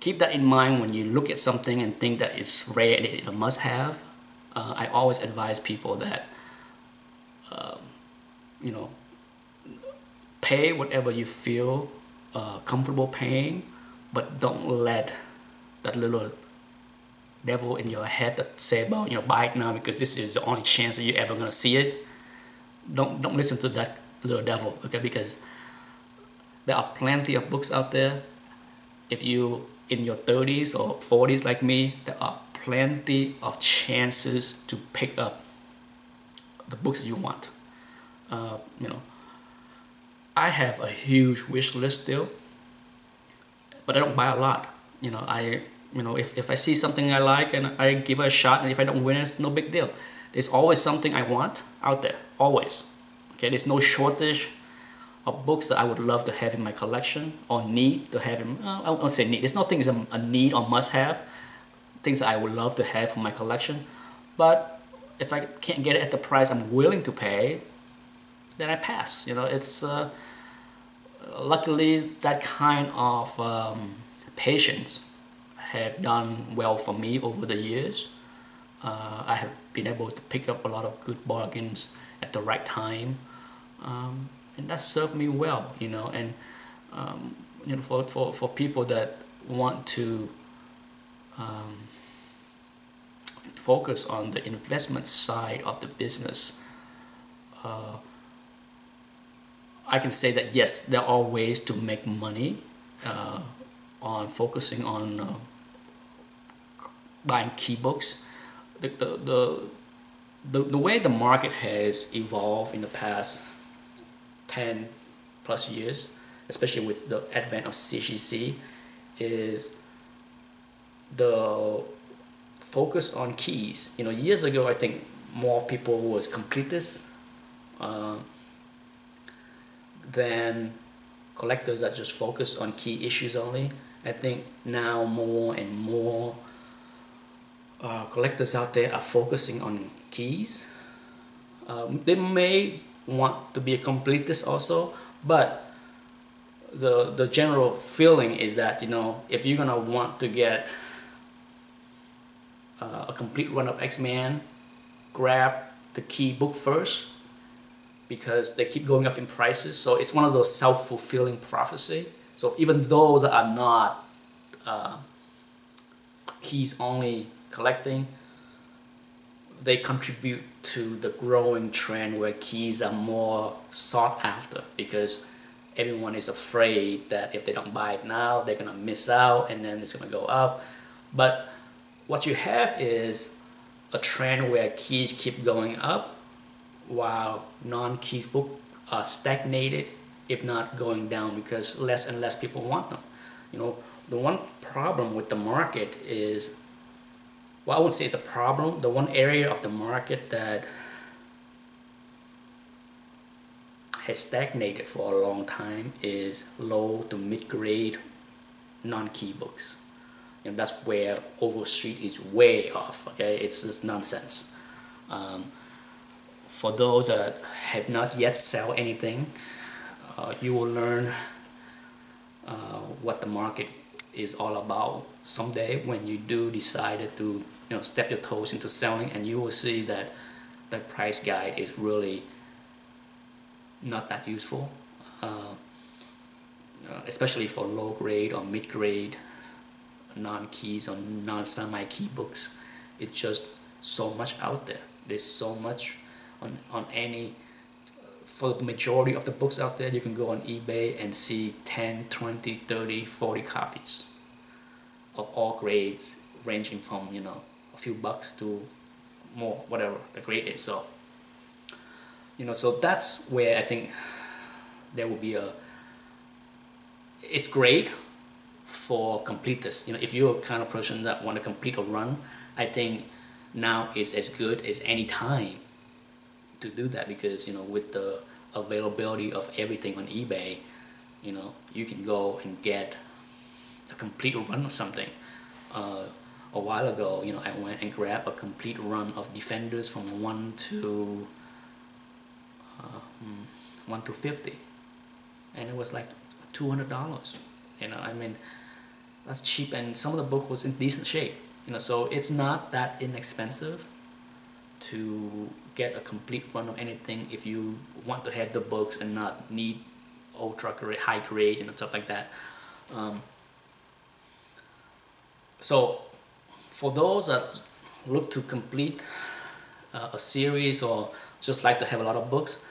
keep that in mind when you look at something and think that it's rare and it's a must-have. I always advise people that you know, pay whatever you feel comfortable paying, but don't let that little devil in your head that say about, you know, buy it now because this is the only chance that you're ever gonna see it. Don't listen to that little devil, okay? Because there are plenty of books out there. If you in your 30s or 40s like me, there are plenty of chances to pick up the books that you want. You know, I have a huge wish list still, but I don't buy a lot. You know, if I see something I like and I give it a shot, and if I don't win, it's no big deal. There's always something I want out there, always. Okay, there's no shortage of books that I would love to have in my collection or need to have in. I won't say need. There's no things a need or must have. Things that I would love to have for my collection, but if I can't get it at the price I'm willing to pay, then I pass. You know, it's luckily that kind of patience have done well for me over the years. I have been able to pick up a lot of good bargains at the right time, and that served me well. You know, and you know, for people that want to focus on the investment side of the business, I can say that yes, there are ways to make money on focusing on buying key books. The way the market has evolved in the past 10 plus years, especially with the advent of CGC, is the focus on keys. You know, years ago, I think more people was completists than collectors that just focus on key issues only. I think now more and more collectors out there are focusing on keys. They may want to be a completist also, but the general feeling is that, you know, if you're gonna want to get a complete run of X-Men, grab the key book first, because they keep going up in prices. So it's one of those self-fulfilling prophecy. So even though they are not keys only collecting, they contribute to the growing trend where keys are more sought after, because everyone is afraid that if they don't buy it now, they're gonna miss out and then it's gonna go up. But what you have is a trend where keys keep going up while non-keys books are stagnated, if not going down, because less and less people want them. You know, the one problem with the market is, well, I wouldn't say it's a problem. The one area of the market that has stagnated for a long time is low to mid-grade non-key books. And that's where Overstreet is way off. Okay, it's just nonsense. For those that have not yet sell anything, you will learn what the market is all about someday when you do decide to, you know, step your toes into selling, and you will see that the price guide is really not that useful, especially for low grade or mid grade non-keys or non-semi-key books. It's just so much out there. There's so much on any, for the majority of the books out there, you can go on eBay and see 10, 20, 30, 40 copies of all grades, ranging from, you know, a few bucks to more, whatever the grade is. So, you know, so that's where I think there will be it's great for completists. You know, if you're a kind of person that want to complete a run, I think now is as good as any time to do that, because, you know, with the availability of everything on eBay, you know, you can go and get a complete run of something. A while ago, you know, I went and grabbed a complete run of Defenders from 1 to 50, and it was like $200. You know, I mean, That's cheap, and some of the book was in decent shape. So it's not that inexpensive to get a complete run of anything if you want to have the books and not need ultra grade, high grade, and stuff like that. So for those that look to complete a series or just like to have a lot of books,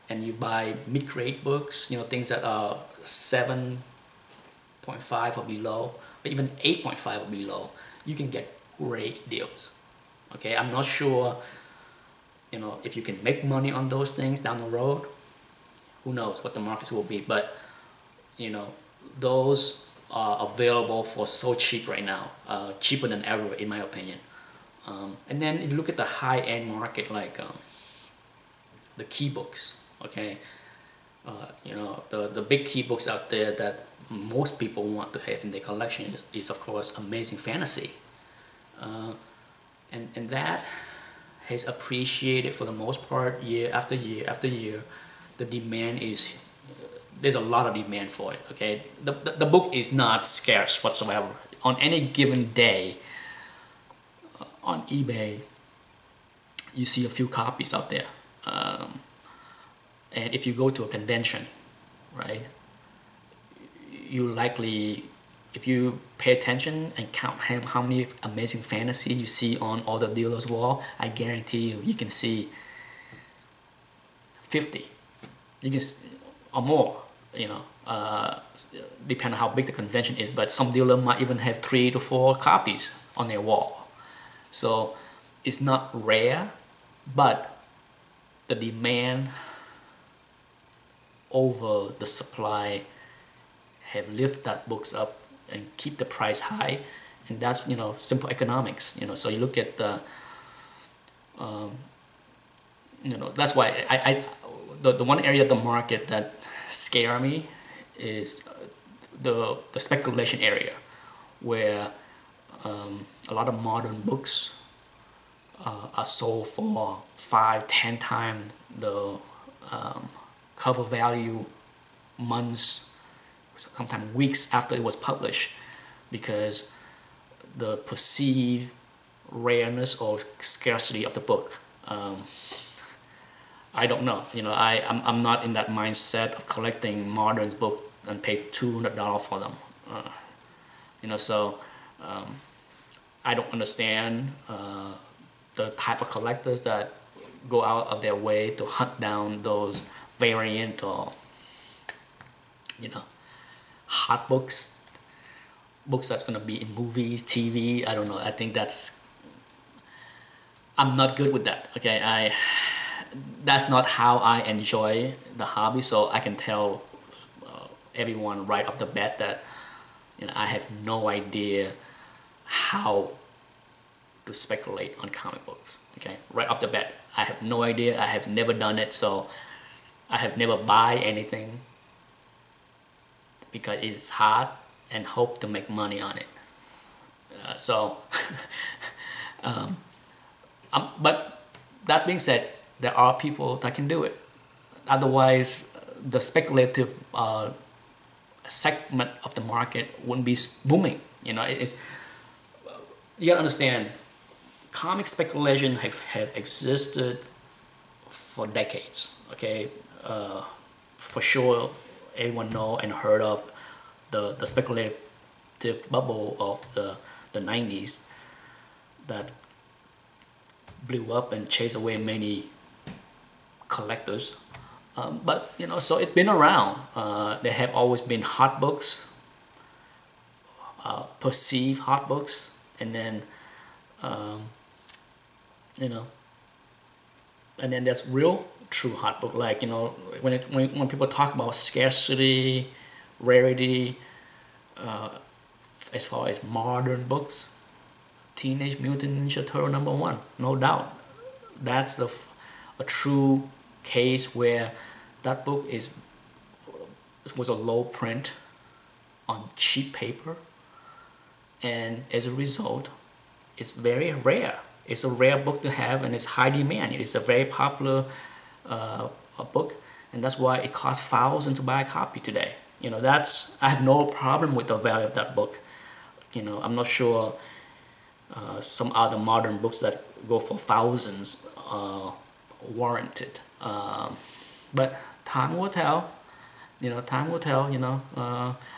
and you buy mid-grade books, things that are 7.5 or below, or even 8.5 or below, you can get great deals. Okay, I'm not sure, if you can make money on those things down the road. Who knows what the markets will be, but those are available for so cheap right now, cheaper than ever in my opinion. And then if you look at the high-end market, like the key books, okay, the big key books out there that most people want to have in their collection is of course Amazing Fantasy, and that has appreciated for the most part year after year after year. The demand is, there's a lot of demand for it. Okay, the book is not scarce whatsoever. On any given day, on eBay, you see a few copies out there. And if you go to a convention, right, you likely, if you pay attention and count how many Amazing Fantasy you see on all the dealers' wall, I guarantee you can see 50. You can, or more, depending on how big the convention is, but some dealer might even have 3 to 4 copies on their wall. So it's not rare, but the demand over the supply have lifted that books up and keep the price high, and that's simple economics. So you look at the that's why the one area of the market that scare me is the speculation area, where a lot of modern books are sold for 5-10 times the cover value months, sometimes weeks after it was published, because the perceived rareness or scarcity of the book. I don't know. I'm not in that mindset of collecting modern books and pay $200 for them. So I don't understand the type of collectors that go out of their way to hunt down those variant or hot books that's going to be in movies, TV. I don't know. I think I'm not good with that. Okay, that's not how I enjoy the hobby. So I can tell everyone right off the bat that I have no idea how to speculate on comic books. Okay, right off the bat, I have no idea. I have never done it, so I have never buy anything because it's hard and hope to make money on it. But that being said, there are people that can do it. Otherwise, the speculative segment of the market wouldn't be booming. You gotta understand, comic speculation have existed for decades. Okay, for sure, everyone know and heard of the speculative bubble of the 90s that blew up and chased away many collectors. But so it's been around. There have always been hot books, perceived hot books, and then and then there's real true hot book. Like when people talk about scarcity, rarity, as far as modern books, Teenage Mutant Ninja Turtle #1, no doubt. That's a true case where that book was a low print on cheap paper, and as a result, it's very rare. It's a rare book to have, and it's high demand. It's a very popular book, and that's why it costs thousands to buy a copy today. I have no problem with the value of that book. You know, I'm not sure some other modern books that go for thousands warranted. But time will tell. You know, time will tell. You know,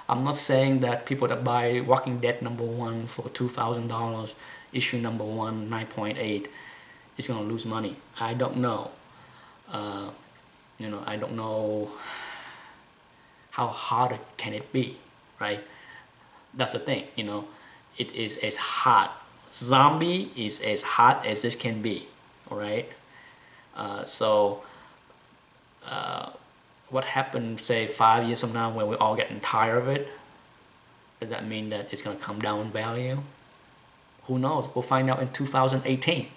I'm not saying that people that buy Walking Dead #1 for $2,000, issue #1 9.8 is gonna lose money. I don't know. You know, I don't know how hard can it be, right? That's the thing. You know, it is as hard. Zombie is as hard as it can be. All right. So what happens, say 5 years from now, when we're all getting tired of it? Does that mean that it's gonna come down in value? Who knows? We'll find out in 2018.